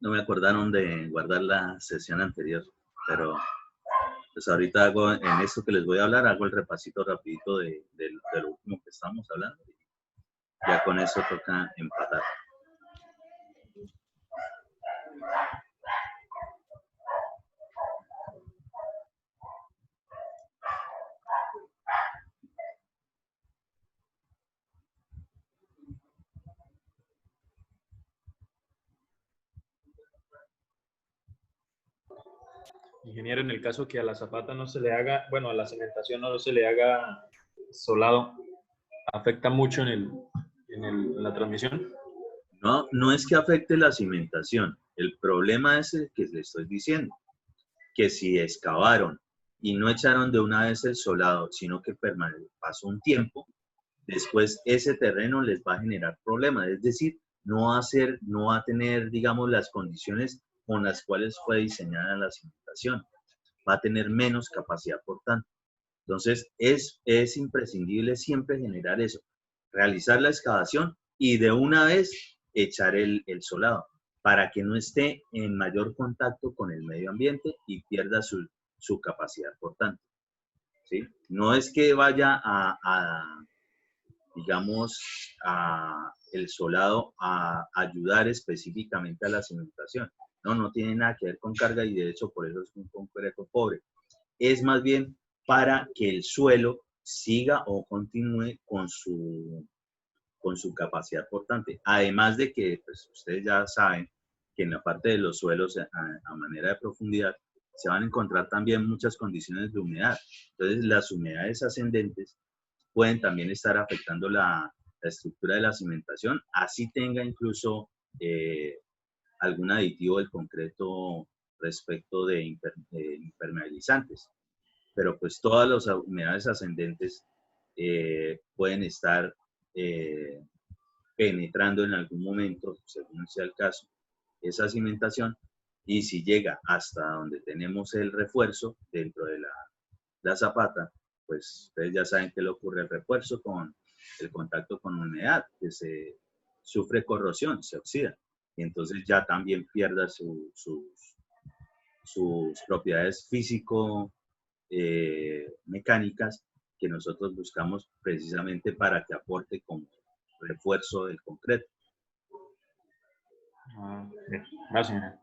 No me acordaron de guardar la sesión anterior, pero pues ahorita hago, en esto que les voy a hablar, hago el repasito rapidito de lo último que estábamos hablando. Ya con eso toca empatar. Ingeniero, en el caso que a la zapata no se le haga, bueno, a la cementación no se le haga solado, ¿afecta mucho en la transmisión? No, no es que afecte la cimentación. El problema es el que le estoy diciendo, que si excavaron y no echaron de una vez el solado, sino que pasó un tiempo, después ese terreno les va a generar problemas. Es decir, no va a tener, digamos, las condiciones con las cuales fue diseñada la cimentación. Va a tener menos capacidad, por tanto. Entonces, es imprescindible siempre generar eso, realizar la excavación y de una vez echar el solado para que no esté en mayor contacto con el medio ambiente y pierda su capacidad, por tanto. ¿Sí? No es que vaya digamos, el solado a ayudar específicamente a la cimentación. No, no tiene nada que ver con carga y de hecho por eso es un concreto pobre. Es más bien para que el suelo siga o continúe con su capacidad portante. Además de que, pues, ustedes ya saben que en la parte de los suelos a manera de profundidad se van a encontrar también muchas condiciones de humedad. Entonces, las humedades ascendentes pueden también estar afectando la estructura de la cimentación, así tenga incluso algún aditivo del concreto respecto de impermeabilizantes. Pero pues todas las humedades ascendentes pueden estar eh, penetrando en algún momento, según sea el caso, esa cimentación, y si llega hasta donde tenemos el refuerzo dentro de la zapata, pues ustedes ya saben qué le ocurre al refuerzo con el contacto con humedad, que se sufre corrosión, se oxida, y entonces ya también pierda sus propiedades físico-mecánicas que nosotros buscamos precisamente para que aporte como refuerzo del concreto. Bien. Gracias.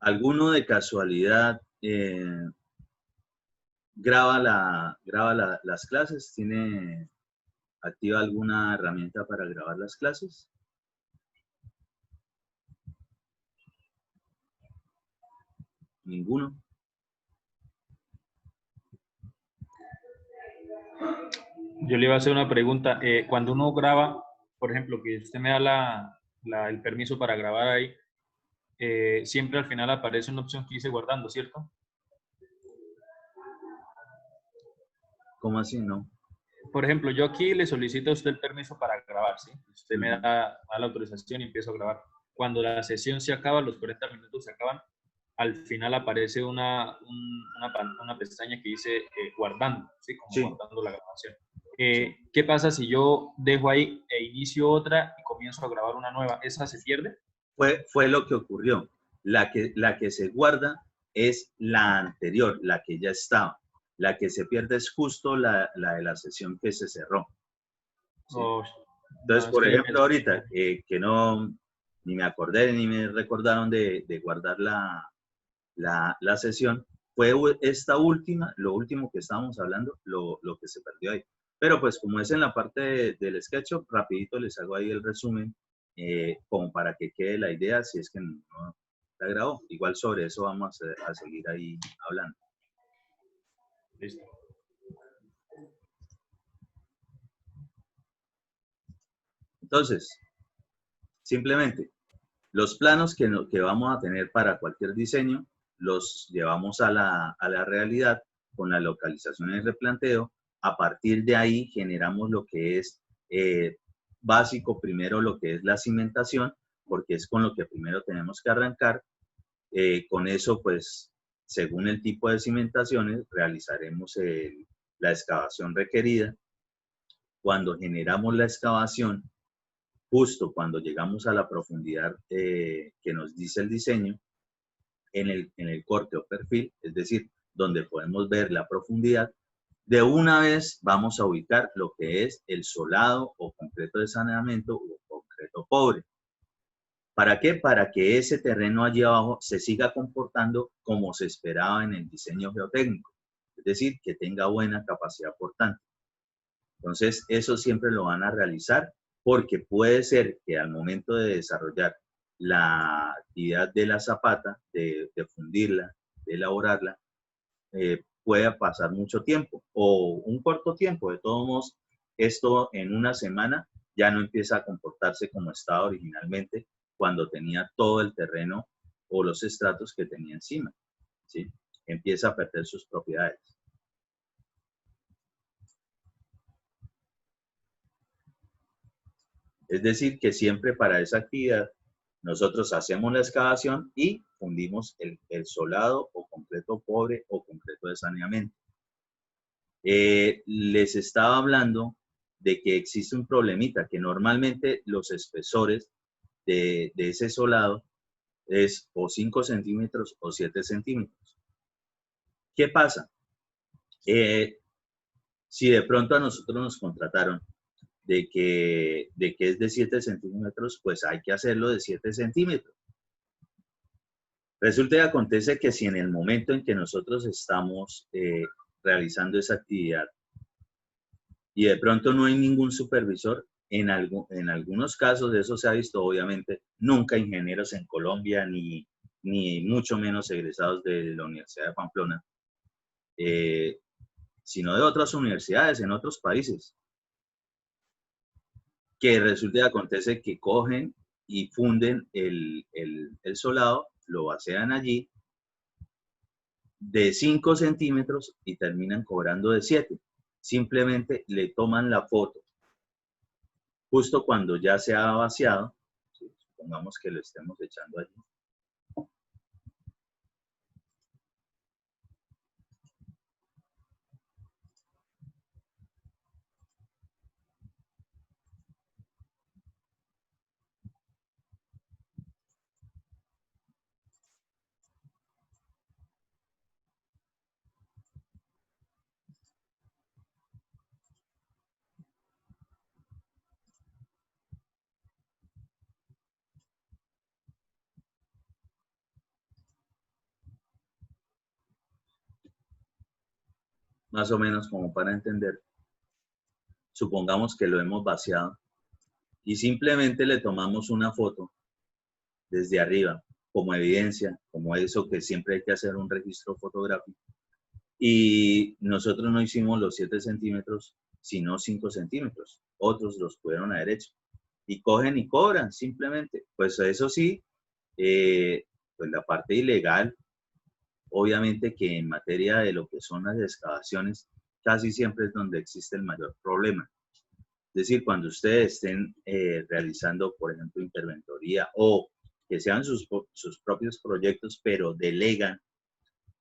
¿Alguno de casualidad graba las clases? ¿Tiene activa alguna herramienta para grabar las clases? ¿Ninguno? Yo le iba a hacer una pregunta. Cuando uno graba, por ejemplo, que usted me da el permiso para grabar ahí, siempre al final aparece una opción que dice guardando, ¿cierto? ¿Cómo así? No. Por ejemplo, yo aquí le solicito a usted el permiso para grabar, ¿sí? Usted me da la autorización y empiezo a grabar. Cuando la sesión se acaba, los 40 minutos se acaban, al final aparece una pestaña que dice guardando, ¿sí? Como Sí. guardando la grabación. ¿Qué pasa si yo dejo ahí e inicio otra y comienzo a grabar una nueva? ¿Esa se pierde? Fue lo que ocurrió. La que se guarda es la anterior, la que ya estaba. La que se pierde es justo la de la sesión que se cerró. ¿Sí? Oh, Entonces, no, es por que ejemplo, ahorita, que no, ni me acordé ni me recordaron de guardar la sesión, fue esta última, lo último que estábamos hablando, lo que se perdió ahí. Pero pues como es en la parte del SketchUp, rapidito les hago ahí el resumen, como para que quede la idea, si es que no la grabó. Igual sobre eso vamos a seguir ahí hablando. Listo. Entonces, simplemente, los planos que vamos a tener para cualquier diseño, los llevamos a la realidad con la localización y el replanteo. A partir de ahí generamos lo que es básico, primero lo que es la cimentación, porque es con lo que primero tenemos que arrancar. Con eso, pues, según el tipo de cimentaciones, realizaremos la excavación requerida. Cuando generamos la excavación, justo cuando llegamos a la profundidad que nos dice el diseño, en el corte o perfil, es decir, donde podemos ver la profundidad, de una vez vamos a ubicar lo que es el solado o concreto de saneamiento o concreto pobre. ¿Para qué? Para que ese terreno allí abajo se siga comportando como se esperaba en el diseño geotécnico, es decir, que tenga buena capacidad portante. Entonces, eso siempre lo van a realizar porque puede ser que al momento de desarrollar la actividad de la zapata, de fundirla, de elaborarla, pueda pasar mucho tiempo o un corto tiempo. De todos modos, esto en una semana ya no empieza a comportarse como estaba originalmente cuando tenía todo el terreno o los estratos que tenía encima, ¿sí? Empieza a perder sus propiedades. Es decir, que siempre para esa actividad nosotros hacemos la excavación y fundimos el solado o concreto pobre o concreto de saneamiento. Les estaba hablando de que existe un problemita, que normalmente los espesores de ese solado es o 5 centímetros o 7 centímetros. ¿Qué pasa? Si de pronto a nosotros nos contrataron de que es de 7 centímetros, pues hay que hacerlo de 7 centímetros. Resulta y acontece que si en el momento en que nosotros estamos realizando esa actividad y de pronto no hay ningún supervisor, en algunos casos de eso se ha visto, obviamente, nunca ingenieros en Colombia, ni mucho menos egresados de la Universidad de Pamplona, sino de otras universidades en otros países, que resulta y acontece que cogen y funden el solado, lo vacían allí de 5 centímetros y terminan cobrando de 7. Simplemente le toman la foto justo cuando ya se ha vaciado, ¿sí? Supongamos que lo estemos echando allí. Más o menos como para entender. Supongamos que lo hemos vaciado y simplemente le tomamos una foto desde arriba como evidencia, como eso que siempre hay que hacer un registro fotográfico. Y nosotros no hicimos los 7 centímetros, sino 5 centímetros. Otros los pudieron haber hecho. Y cogen y cobran simplemente. Pues eso sí, pues la parte ilegal, obviamente que en materia de lo que son las excavaciones, casi siempre es donde existe el mayor problema. Es decir, cuando ustedes estén realizando, por ejemplo, interventoría o que sean sus propios proyectos, pero delegan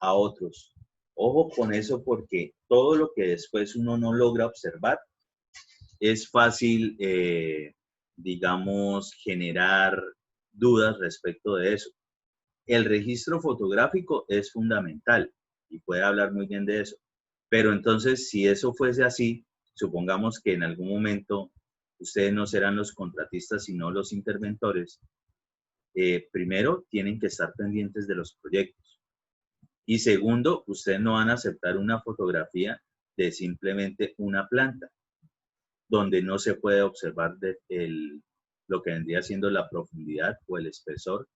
a otros. Ojo con eso porque todo lo que después uno no logra observar es fácil, digamos, generar dudas respecto de eso. El registro fotográfico es fundamental y puede hablar muy bien de eso. Pero entonces, si eso fuese así, supongamos que en algún momento ustedes no serán los contratistas, sino los interventores, primero tienen que estar pendientes de los proyectos. Y segundo, ustedes no van a aceptar una fotografía de simplemente una planta, donde no se puede observar lo que vendría siendo la profundidad o el espesor,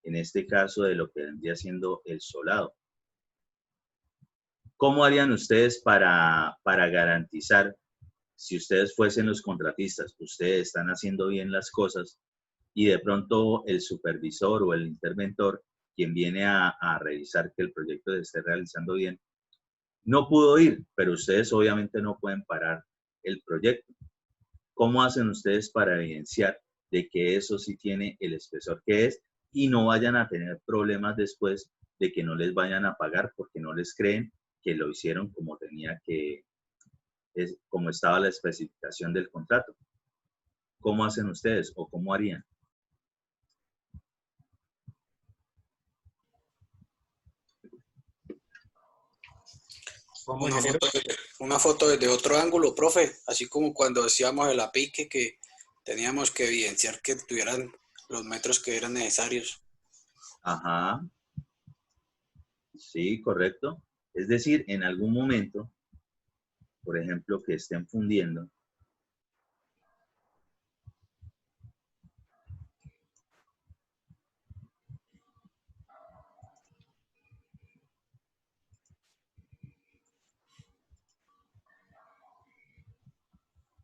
en este caso de lo que vendría siendo el solado. ¿Cómo harían ustedes para garantizar si ustedes fuesen los contratistas, ustedes están haciendo bien las cosas y de pronto el supervisor o el interventor, quien viene a revisar que el proyecto se esté realizando bien, no pudo ir, pero ustedes obviamente no pueden parar el proyecto. ¿Cómo hacen ustedes para evidenciar de que eso sí tiene el espesor que es y no vayan a tener problemas después de que no les vayan a pagar porque no les creen que lo hicieron como tenía que, como estaba la especificación del contrato? ¿Cómo hacen ustedes o cómo harían? Como ingeniero, Una foto desde otro ángulo, profe, así como cuando hacíamos el apique que teníamos que evidenciar que tuvieran los metros que eran necesarios. Ajá, sí, correcto. Es decir, en algún momento, por ejemplo, que estén fundiendo,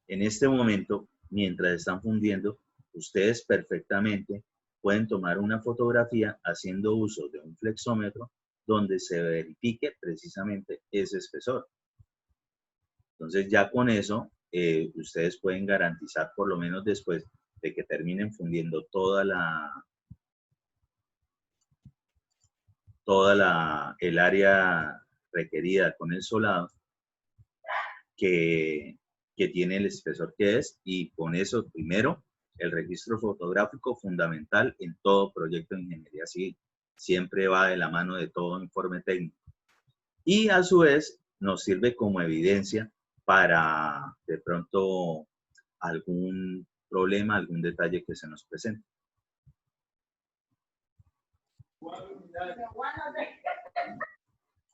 en este momento, mientras están fundiendo, ustedes perfectamente pueden tomar una fotografía haciendo uso de un flexómetro donde se verifique precisamente ese espesor. Entonces ya con eso, ustedes pueden garantizar, por lo menos después de que terminen fundiendo el área requerida con el solado, que tiene el espesor que es, y con eso, primero, el registro fotográfico fundamental en todo proyecto de ingeniería civil. Siempre va de la mano de todo informe técnico. Y a su vez nos sirve como evidencia para de pronto algún problema, algún detalle que se nos presente.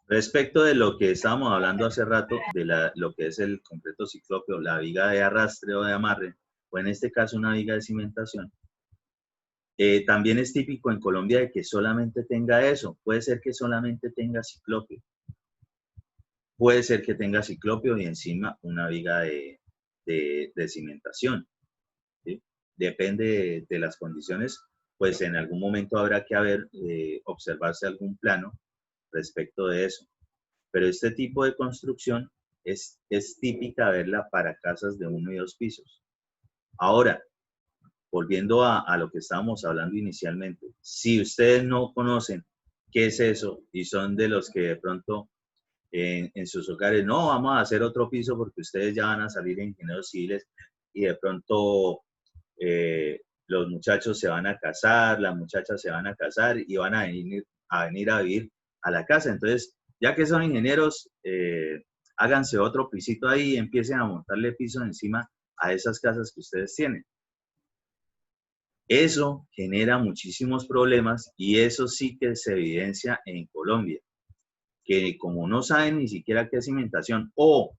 Respecto de lo que estábamos hablando hace rato, de lo que es el concreto ciclópeo, la viga de arrastre o de amarre, o en este caso una viga de cimentación, también es típico en Colombia de que solamente tenga eso. Puede ser que solamente tenga ciclópeo. Puede ser que tenga ciclópeo y encima una viga de cimentación, ¿sí? Depende de las condiciones, pues en algún momento habrá que observarse algún plano respecto de eso. Pero este tipo de construcción es típica verla para casas de 1 y 2 pisos. Ahora, volviendo a lo que estábamos hablando inicialmente, si ustedes no conocen qué es eso y son de los que de pronto en sus hogares, no, vamos a hacer otro piso porque ustedes ya van a salir ingenieros civiles y de pronto los muchachos se van a casar, las muchachas se van a casar y van a venir a vivir a la casa. Entonces, ya que son ingenieros, háganse otro pisito ahí y empiecen a montarle piso encima a esas casas que ustedes tienen. Eso genera muchísimos problemas y eso sí que se evidencia en Colombia, que como no saben ni siquiera qué es cimentación o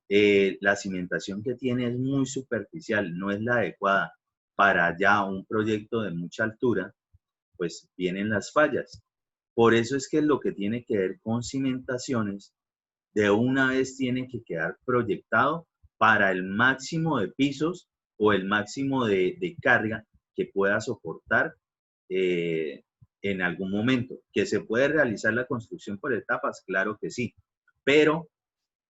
la cimentación que tiene es muy superficial, no es la adecuada para ya un proyecto de mucha altura, pues vienen las fallas. Por eso es que lo que tiene que ver con cimentaciones, de una vez tiene que quedar proyectado para el máximo de pisos o el máximo de carga que pueda soportar en algún momento. ¿Que se puede realizar la construcción por etapas? Claro que sí, pero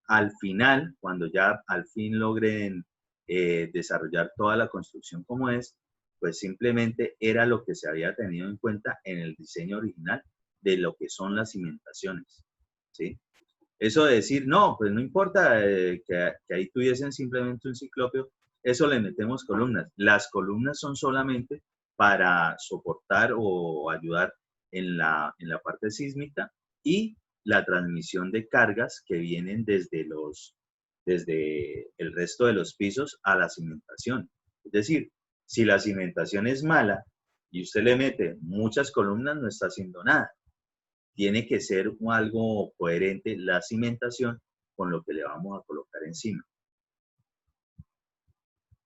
al final, cuando ya al fin logren desarrollar toda la construcción como es, pues simplemente era lo que se había tenido en cuenta en el diseño original de lo que son las cimentaciones, ¿sí? Eso de decir, no, pues no importa que ahí tuviesen simplemente un ciclópeo, eso le metemos columnas. Las columnas son solamente para soportar o ayudar en la parte sísmica y la transmisión de cargas que vienen desde el resto de los pisos a la cimentación. Es decir, si la cimentación es mala y usted le mete muchas columnas, no está haciendo nada. Tiene que ser algo coherente la cimentación con lo que le vamos a colocar encima.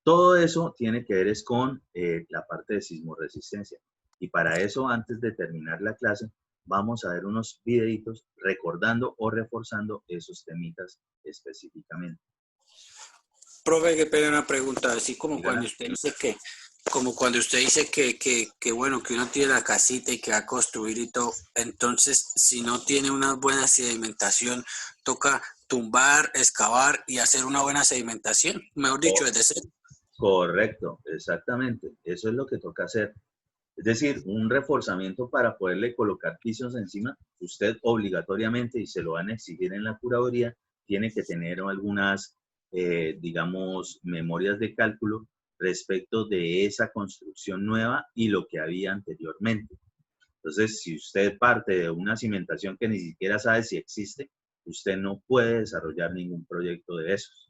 Todo eso tiene que ver es con la parte de sismoresistencia. Y para eso, antes de terminar la clase, vamos a ver unos videitos recordando o reforzando esos temitas específicamente. Profe, qué pena una pregunta, así como Dígala. cuando usted dice que bueno, que uno tiene la casita y que va a construir y todo, entonces si no tiene una buena sedimentación, toca tumbar, excavar y hacer una buena sedimentación, mejor dicho, desde cero. Correcto, exactamente. Eso es lo que toca hacer. Es decir, un reforzamiento para poderle colocar pisos encima, usted obligatoriamente, y se lo van a exigir en la curaduría, tiene que tener algunas, digamos, memorias de cálculo respecto de esa construcción nueva y lo que había anteriormente. Entonces, si usted parte de una cimentación que ni siquiera sabe si existe, usted no puede desarrollar ningún proyecto de esos.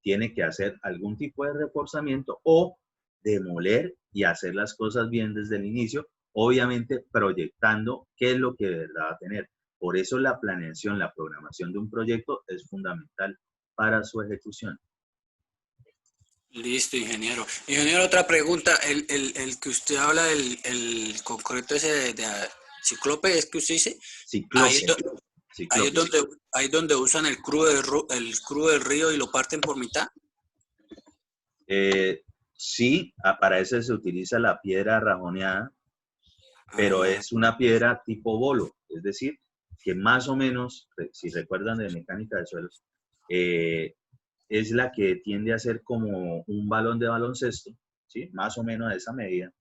Tiene que hacer algún tipo de reforzamiento o demoler y hacer las cosas bien desde el inicio, obviamente proyectando qué es lo que de verdad va a tener. Por eso la planeación, la programación de un proyecto es fundamental para su ejecución. Listo, ingeniero. Ingeniero, otra pregunta, el que usted habla del concreto ese de Ciclope, ¿es que usted dice? Ciclope. Ahí es donde usan el crudo del río y lo parten por mitad. Sí, para eso se utiliza la piedra rajoneada, pero es una piedra tipo bolo, es decir, que más o menos, si recuerdan de mecánica de suelos, es la que tiende a ser como un balón de baloncesto, ¿sí? Más o menos de esa medida,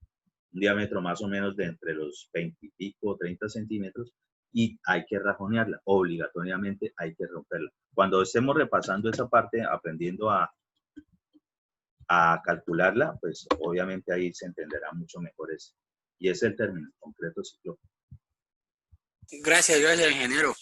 un diámetro más o menos de entre los 20 y pico, 30 centímetros, y hay que rajonearla, obligatoriamente hay que romperla. Cuando estemos repasando esa parte, aprendiendo a calcularla, pues obviamente ahí se entenderá mucho mejor eso. Y es el término concreto ciclo. Gracias, ingeniero.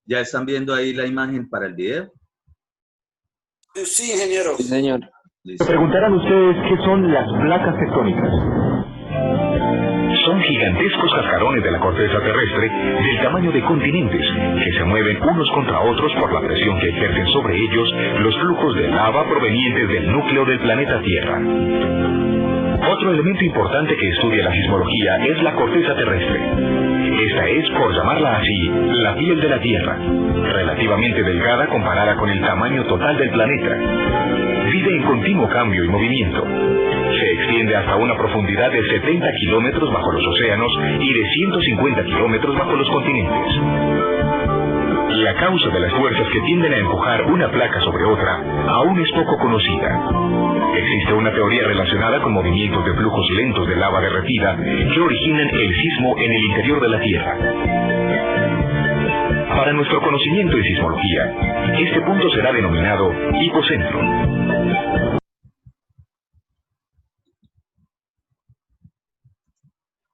¿Ya están viendo ahí la imagen para el video? Sí, ingeniero. Sí, señor. ¿Listo? Se preguntarán ustedes qué son las placas tectónicas. Son gigantescos cascarones de la corteza terrestre del tamaño de continentes que se mueven unos contra otros por la presión que ejercen sobre ellos los flujos de lava provenientes del núcleo del planeta Tierra. Otro elemento importante que estudia la sismología es la corteza terrestre. Esta es, por llamarla así, la piel de la Tierra, relativamente delgada comparada con el tamaño total del planeta. Vive en continuo cambio y movimiento. Se extiende hasta una profundidad de 70 kilómetros bajo los océanos y de 150 kilómetros bajo los continentes. La causa de las fuerzas que tienden a empujar una placa sobre otra aún es poco conocida. Existe una teoría relacionada con movimientos de flujos lentos de lava derretida que originan el sismo en el interior de la Tierra. Para nuestro conocimiento en sismología, este punto será denominado hipocentro.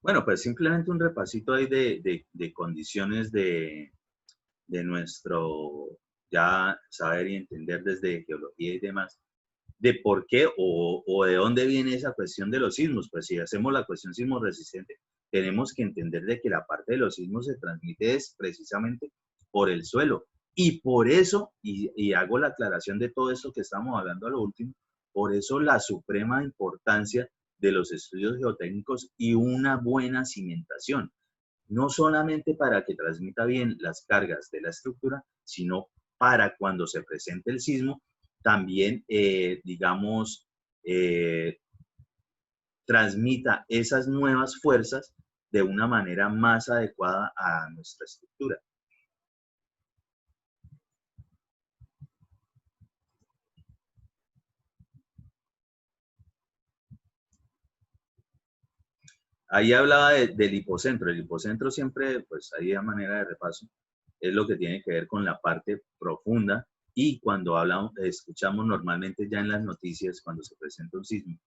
Bueno, pues simplemente un repasito ahí de condiciones de nuestro ya saber y entender desde geología y demás, de por qué o de dónde viene esa cuestión de los sismos. Pues si hacemos la cuestión sismo resistente, tenemos que entender de que la parte de los sismos se transmite es precisamente por el suelo. Y por eso, y hago la aclaración de todo esto que estamos hablando a lo último, por eso la suprema importancia de los estudios geotécnicos y una buena cimentación. No solamente para que transmita bien las cargas de la estructura, sino para cuando se presente el sismo, también, digamos, transmita esas nuevas fuerzas de una manera más adecuada a nuestra estructura. Ahí hablaba del hipocentro. El hipocentro siempre, pues ahí a manera de repaso, es lo que tiene que ver con la parte profunda y cuando hablamos, escuchamos normalmente ya en las noticias cuando se presenta un sismo.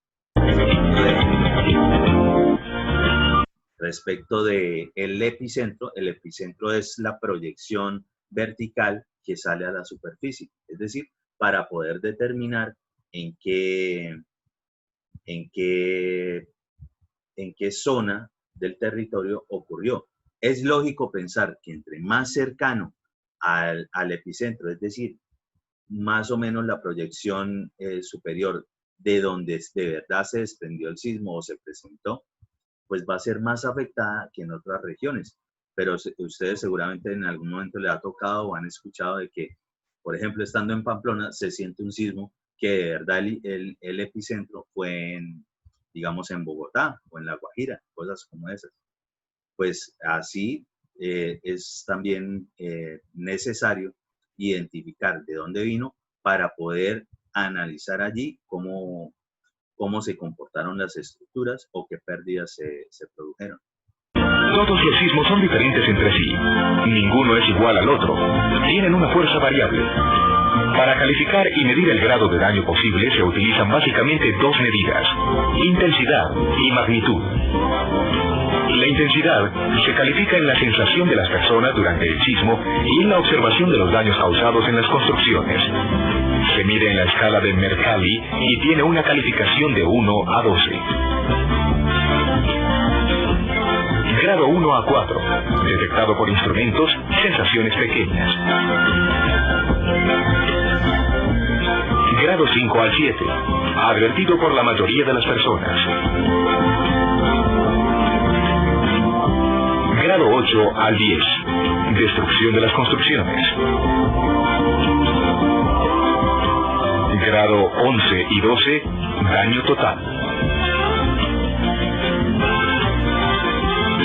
Respecto del epicentro, el epicentro es la proyección vertical que sale a la superficie, es decir, para poder determinar en qué zona del territorio ocurrió. Es lógico pensar que entre más cercano al epicentro, es decir, más o menos la proyección superior de donde de verdad se desprendió el sismo o se presentó, pues va a ser más afectada que en otras regiones. Pero ustedes seguramente en algún momento les ha tocado o han escuchado de que, por ejemplo, estando en Pamplona, se siente un sismo que de verdad el epicentro fue digamos, en Bogotá o en La Guajira, cosas como esas. Pues así es también necesario identificar de dónde vino para poder analizar allí cómo se comportaron las estructuras o qué pérdidas se produjeron. Todos los sismos son diferentes entre sí. Ninguno es igual al otro. Tienen una fuerza variable. Para calificar y medir el grado de daño posible se utilizan básicamente dos medidas: intensidad y magnitud. La intensidad se califica en la sensación de las personas durante el sismo y en la observación de los daños causados en las construcciones. Se mide en la escala de Mercalli y tiene una calificación de 1 a 12. Grado 1 a 4, detectado por instrumentos, sensaciones pequeñas. Grado 5 al 7, advertido por la mayoría de las personas. Grado 8 al 10, destrucción de las construcciones. Grado 11 y 12, daño total.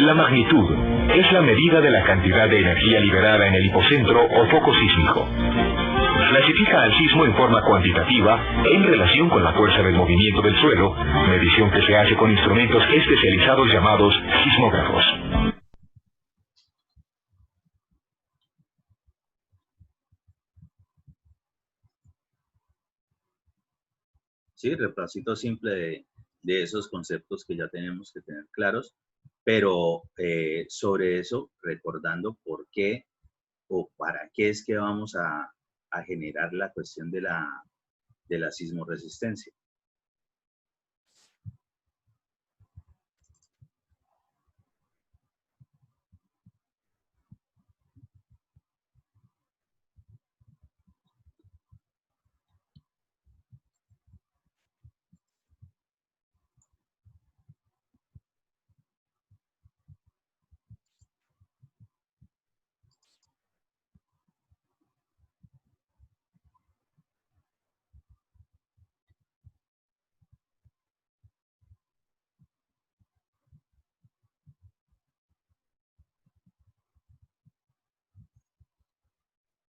La magnitud es la medida de la cantidad de energía liberada en el hipocentro o foco sísmico. Clasifica al sismo en forma cuantitativa en relación con la fuerza del movimiento del suelo, medición que se hace con instrumentos especializados llamados sismógrafos. Sí, replacito simple de esos conceptos que ya tenemos que tener claros, pero sobre eso, recordando por qué o para qué es que vamos a generar la cuestión de la sismoresistencia.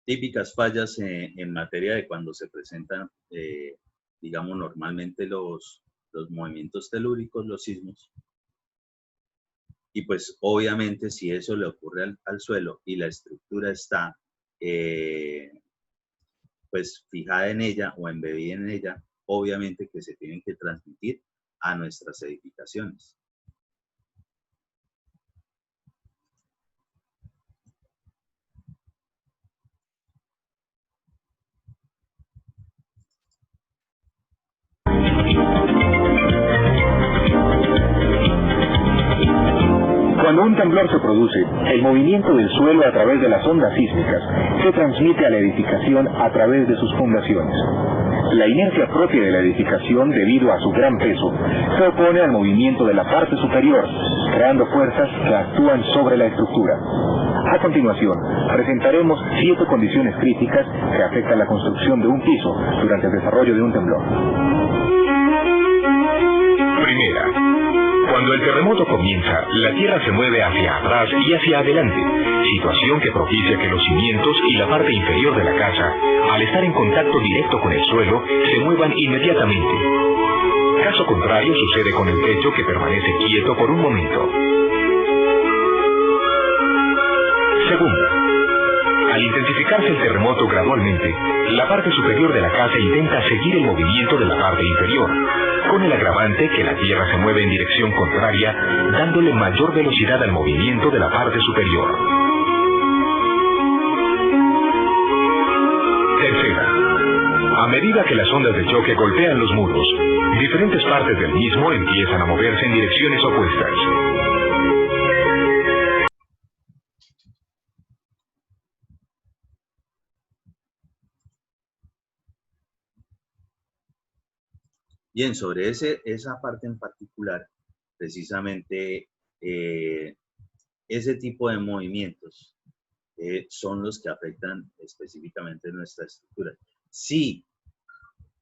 Típicas fallas en materia de cuando se presentan, digamos, normalmente los movimientos telúricos, los sismos. Y pues obviamente si eso le ocurre al suelo y la estructura está pues fijada en ella o embebida en ella, obviamente que se tienen que transmitir a nuestras edificaciones. Cuando un temblor se produce, el movimiento del suelo a través de las ondas sísmicas se transmite a la edificación a través de sus fundaciones. La inercia propia de la edificación, debido a su gran peso, se opone al movimiento de la parte superior, creando fuerzas que actúan sobre la estructura. A continuación, presentaremos 7 condiciones críticas que afectan la construcción de un piso durante el desarrollo de un temblor. Primera. Cuando el terremoto comienza, la tierra se mueve hacia atrás y hacia adelante, situación que propicia que los cimientos y la parte inferior de la casa, al estar en contacto directo con el suelo, se muevan inmediatamente. Caso contrario sucede con el techo, que permanece quieto por un momento. Segunda. Al intensificar acercarse el terremoto gradualmente, la parte superior de la casa intenta seguir el movimiento de la parte inferior, con el agravante que la Tierra se mueve en dirección contraria, dándole mayor velocidad al movimiento de la parte superior. Tercera. A medida que las ondas de choque golpean los muros, diferentes partes del mismo empiezan a moverse en direcciones opuestas. Bien, sobre esa parte en particular, precisamente ese tipo de movimientos son los que afectan específicamente nuestra estructura. Si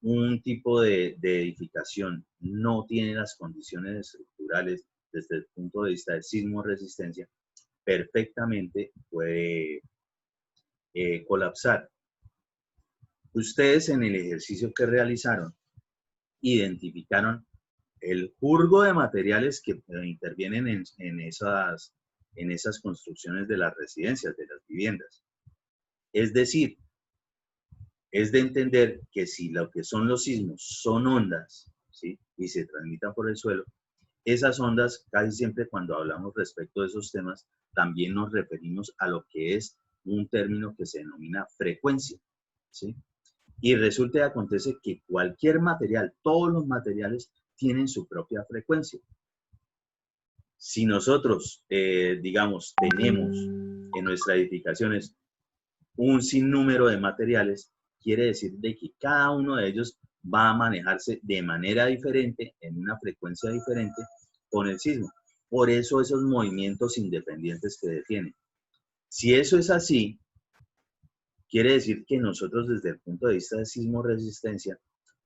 un tipo de edificación no tiene las condiciones estructurales desde el punto de vista de sismo resistencia, perfectamente puede colapsar. Ustedes en el ejercicio que realizaron identificaron el jurgo de materiales que intervienen en esas construcciones de las residencias, de las viviendas. Es decir, es de entender que si lo que son los sismos son ondas, ¿sí?, y se transmitan por el suelo, esas ondas, casi siempre cuando hablamos respecto de esos temas, también nos referimos a lo que es un término que se denomina frecuencia, ¿sí? Y resulta y acontece que cualquier material, todos los materiales tienen su propia frecuencia. Si nosotros, digamos, tenemos en nuestras edificaciones un sinnúmero de materiales, quiere decir de que cada uno de ellos va a manejarse de manera diferente, en una frecuencia diferente, con el sismo. Por eso esos movimientos independientes que detienen. Si eso es así, quiere decir que nosotros desde el punto de vista de sismo resistencia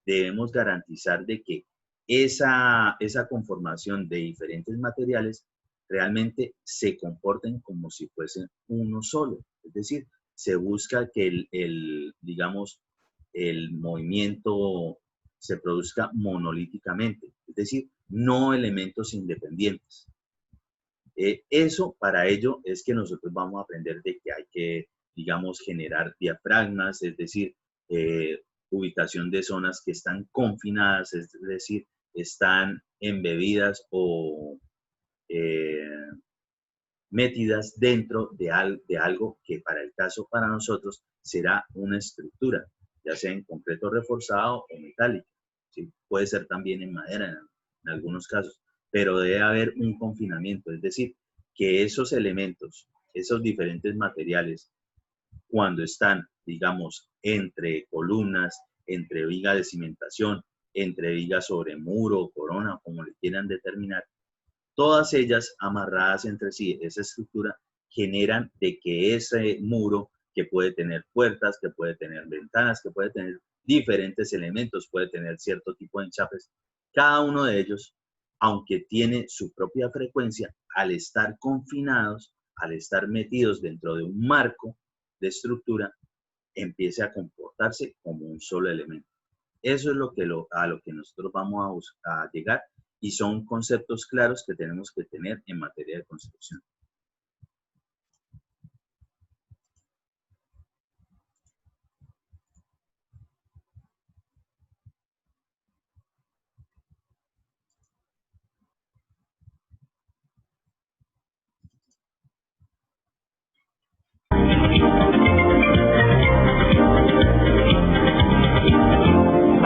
debemos garantizar de que esa conformación de diferentes materiales realmente se comporten como si fuesen uno solo. Es decir, se busca que digamos, el movimiento se produzca monolíticamente, es decir, no elementos independientes. Para ello es que nosotros vamos a aprender de que hay que, digamos, generar diafragmas, es decir, ubicación de zonas que están confinadas, es decir, están embebidas o metidas dentro de algo que para el caso para nosotros será una estructura, ya sea en concreto reforzado o metálico, ¿sí? Puede ser también en madera en algunos casos, pero debe haber un confinamiento, es decir, que esos elementos, esos diferentes materiales, cuando están, digamos, entre columnas, entre viga de cimentación, entre vigas sobre muro, corona, como le quieran determinar, todas ellas amarradas entre sí, esa estructura, generan de que ese muro, que puede tener puertas, que puede tener ventanas, que puede tener diferentes elementos, puede tener cierto tipo de enchafes, cada uno de ellos, aunque tiene su propia frecuencia, al estar confinados, al estar metidos dentro de un marco de estructura, empiece a comportarse como un solo elemento. Eso es a lo que nosotros vamos a llegar, y son conceptos claros que tenemos que tener en materia de construcción.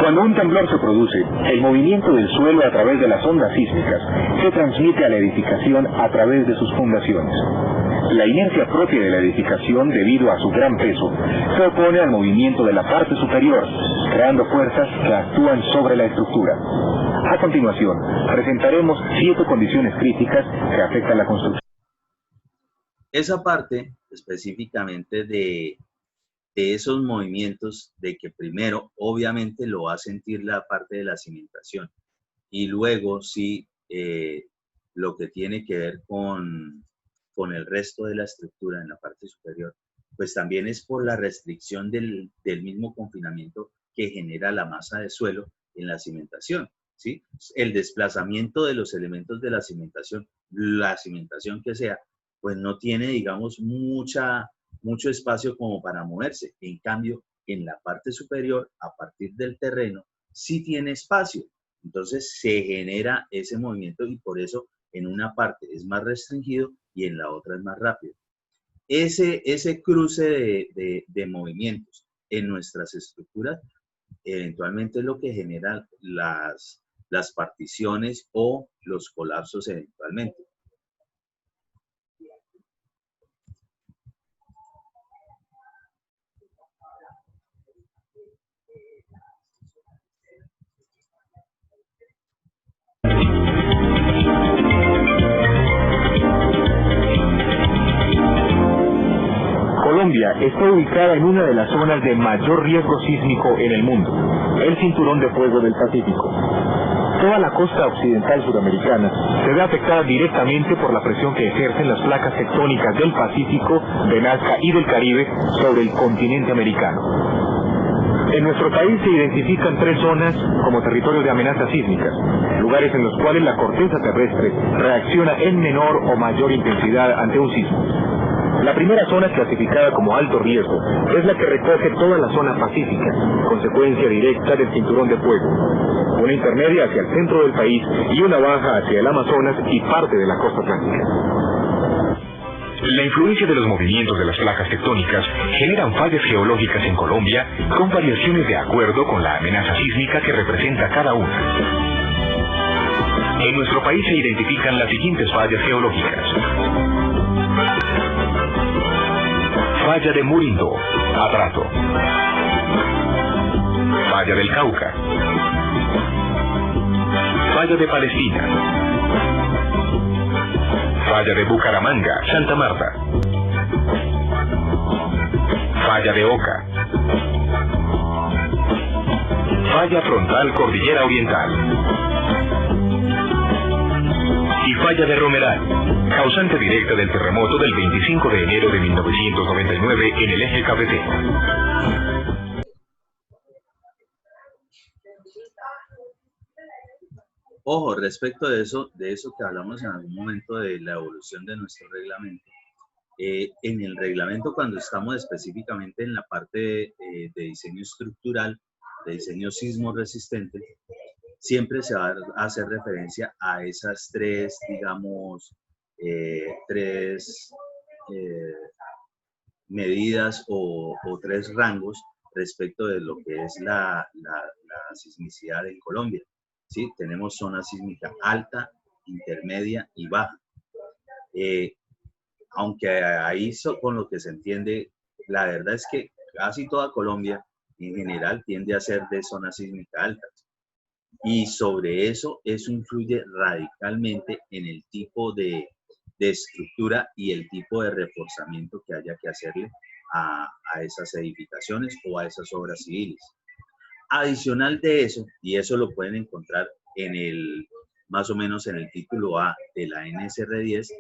Cuando un temblor se produce, el movimiento del suelo a través de las ondas sísmicas se transmite a la edificación a través de sus fundaciones. La inercia propia de la edificación, debido a su gran peso, se opone al movimiento de la parte superior, creando fuerzas que actúan sobre la estructura. A continuación, presentaremos 7 condiciones críticas que afectan la construcción. Esa parte específicamente de esos movimientos, de que primero obviamente lo va a sentir la parte de la cimentación, y luego sí lo que tiene que ver con el resto de la estructura en la parte superior, pues también es por la restricción del mismo confinamiento que genera la masa de suelo en la cimentación, ¿sí? El desplazamiento de los elementos de la cimentación que sea, pues no tiene, digamos, mucha mucho espacio como para moverse. En cambio, en la parte superior, a partir del terreno, sí tiene espacio. Entonces se genera ese movimiento y por eso en una parte es más restringido y en la otra es más rápido. Ese cruce de movimientos en nuestras estructuras eventualmente es lo que genera las particiones o los colapsos eventualmente. Colombia está ubicada en una de las zonas de mayor riesgo sísmico en el mundo, el Cinturón de Fuego del Pacífico. Toda la costa occidental suramericana se ve afectada directamente por la presión que ejercen las placas tectónicas del Pacífico, de Nazca y del Caribe sobre el continente americano. En nuestro país se identifican 3 zonas como territorios de amenazas sísmicas, lugares en los cuales la corteza terrestre reacciona en menor o mayor intensidad ante un sismo. La primera zona, clasificada como alto riesgo, es la que recoge toda la zona pacífica, consecuencia directa del Cinturón de Fuego. Una intermedia hacia el centro del país y una baja hacia el Amazonas y parte de la costa atlántica. La influencia de los movimientos de las placas tectónicas generan fallas geológicas en Colombia con variaciones de acuerdo con la amenaza sísmica que representa cada una. En nuestro país se identifican las siguientes fallas geológicas. Falla de Murindo, Atrato. Falla del Cauca. Falla de Palestina. Falla de Bucaramanga, Santa Marta. Falla de Oca. Falla frontal Cordillera Oriental. Y falla de Romeral, causante directa del terremoto del 25 de enero de 1999 en el eje cafetero. Ojo, respecto de eso que hablamos en algún momento de la evolución de nuestro reglamento, en el reglamento cuando estamos específicamente en la parte de diseño estructural, de diseño sismo resistente, siempre se va a hacer referencia a esas 3, digamos, 3 medidas o 3 rangos respecto de lo que es la sismicidad en Colombia. ¿Sí? Tenemos zona sísmica alta, intermedia y baja. Aunque ahí con lo que se entiende, la verdad es que casi toda Colombia en general tiende a ser de zona sísmica alta. Y sobre eso influye radicalmente en el tipo de estructura y el tipo de reforzamiento que haya que hacerle a esas edificaciones o a esas obras civiles. Adicional de eso, y eso lo pueden encontrar más o menos en el título A de la NSR 10,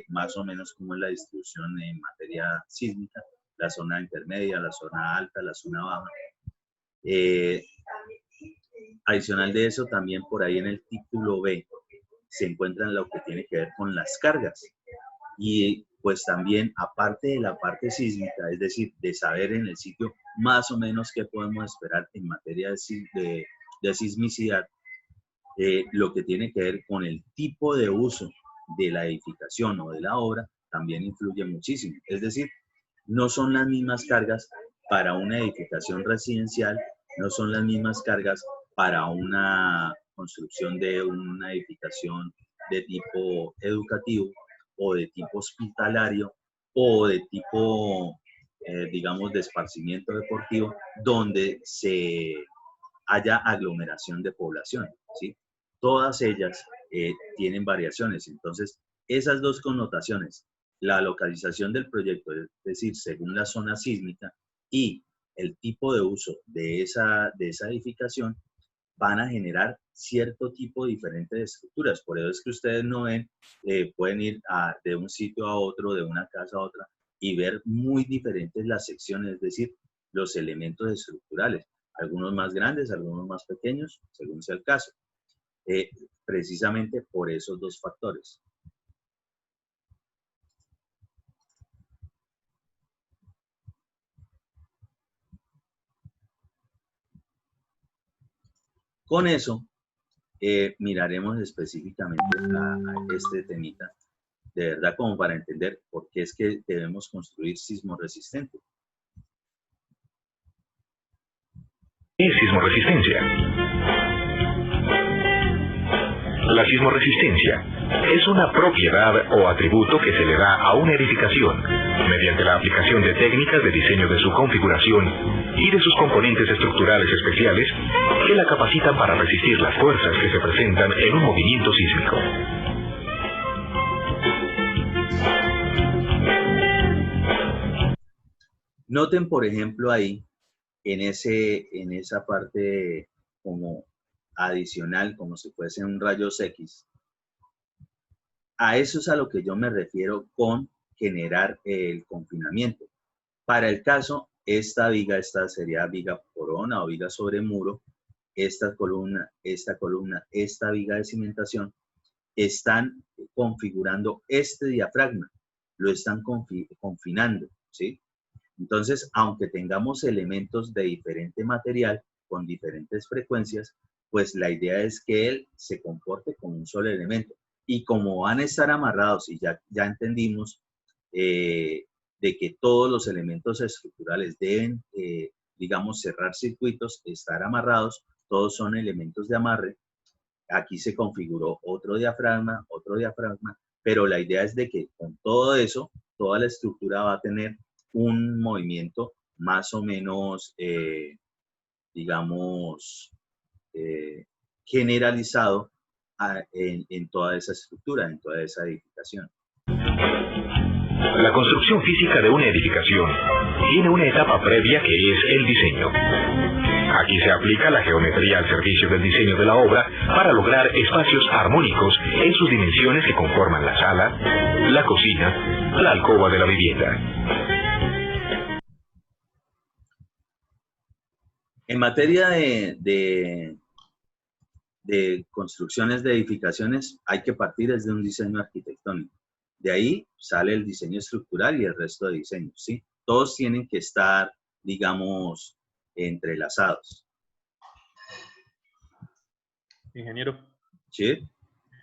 más o menos como es la distribución en materia sísmica, la zona intermedia, la zona alta, la zona baja. Adicional de eso, también por ahí en el título B se encuentran lo que tiene que ver con las cargas. Y pues también, aparte de la parte sísmica, es decir, de saber en el sitio más o menos qué podemos esperar en materia de sismicidad, lo que tiene que ver con el tipo de uso de la edificación o de la obra también influye muchísimo. Es decir, no son las mismas cargas para una edificación residencial, no son las mismas cargas para una construcción de una edificación de tipo educativo o de tipo hospitalario o de tipo, digamos, de esparcimiento deportivo, donde se haya aglomeración de población, ¿sí? Todas ellas tienen variaciones. Entonces, esas 2 connotaciones, la localización del proyecto, es decir, según la zona sísmica y el tipo de uso de esa edificación, van a generar cierto tipo diferente de estructuras. Por eso es que ustedes no ven, pueden ir de un sitio a otro, de una casa a otra, y ver muy diferentes las secciones, es decir, los elementos estructurales. Algunos más grandes, algunos más pequeños, según sea el caso. Precisamente por esos 2 factores. Con eso, miraremos específicamente a este temita, de verdad, como para entender por qué es que debemos construir sismo resistente. ¿Qué es sismoresistencia? La sismoresistencia es una propiedad o atributo que se le da a una edificación mediante la aplicación de técnicas de diseño de su configuración y de sus componentes estructurales especiales que la capacitan para resistir las fuerzas que se presentan en un movimiento sísmico. Noten, por ejemplo, ahí, en esa parte como adicional, como si fuese un rayos X. A eso es a lo que yo me refiero con generar el confinamiento. Para el caso, esta viga, esta sería viga corona o viga sobre muro, esta columna, esta viga de cimentación, están configurando este diafragma, lo están confinando, ¿sí? Entonces, aunque tengamos elementos de diferente material, con diferentes frecuencias, pues la idea es que él se comporte como un solo elemento. Y como van a estar amarrados, y ya entendimos de que todos los elementos estructurales deben, digamos, cerrar circuitos, estar amarrados, todos son elementos de amarre. Aquí se configuró otro diafragma, pero la idea es de que con todo eso, toda la estructura va a tener un movimiento más o menos, digamos, generalizado en toda esa estructura, en toda esa edificación. La construcción física de una edificación tiene una etapa previa que es el diseño. Aquí se aplica la geometría al servicio del diseño de la obra para lograr espacios armónicos en sus dimensiones que conforman la sala, la cocina, la alcoba de la vivienda. En materia de construcciones de edificaciones, hay que partir desde un diseño arquitectónico. De ahí sale el diseño estructural y el resto de diseños, ¿sí? Todos tienen que estar, digamos, entrelazados. Ingeniero. ¿Sí?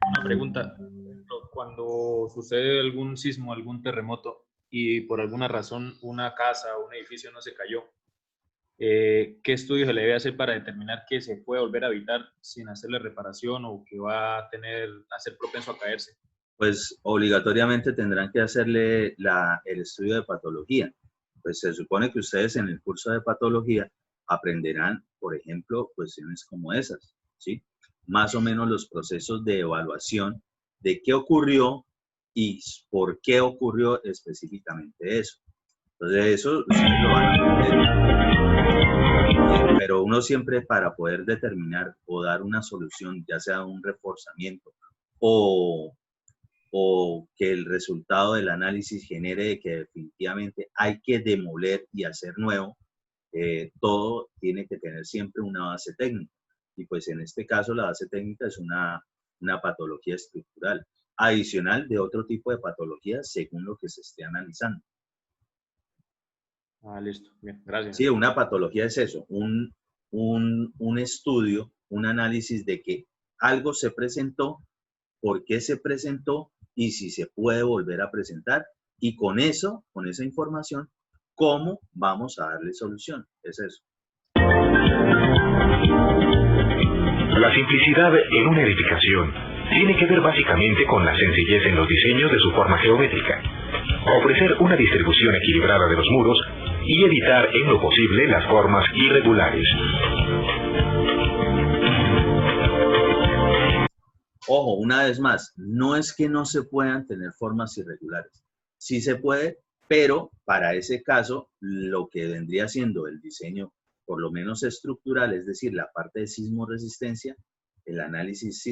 Una pregunta. Cuando sucede algún sismo, algún terremoto y por alguna razón una casa o un edificio no se cayó, ¿qué estudio se le debe hacer para determinar que se puede volver a habitar sin hacerle reparación o que va a ser propenso a caerse? Pues obligatoriamente tendrán que hacerle el estudio de patología. Pues se supone que ustedes en el curso de patología aprenderán, por ejemplo, cuestiones como esas, ¿sí? Más o menos los procesos de evaluación de qué ocurrió y por qué ocurrió específicamente eso. Entonces eso ustedes lo van a aprender. Pero uno siempre, para poder determinar o dar una solución, ya sea un reforzamiento o que el resultado del análisis genere de que definitivamente hay que demoler y hacer nuevo, todo tiene que tener siempre una base técnica. Y pues en este caso la base técnica es una patología estructural, adicional de otro tipo de patologías según lo que se esté analizando. Ah, listo. Bien, gracias. Sí, una patología es eso, un estudio, un análisis de que algo se presentó, por qué se presentó y si se puede volver a presentar. Y con eso, con esa información, ¿cómo vamos a darle solución? Es eso. La simplicidad en una edificación tiene que ver básicamente con la sencillez en los diseños de su forma geométrica, ofrecer una distribución equilibrada de los muros y evitar en lo posible las formas irregulares. Ojo, una vez más, no es que no se puedan tener formas irregulares. Sí se puede, pero para ese caso, lo que vendría siendo el diseño, por lo menos estructural, es decir, la parte de sismoresistencia, el análisis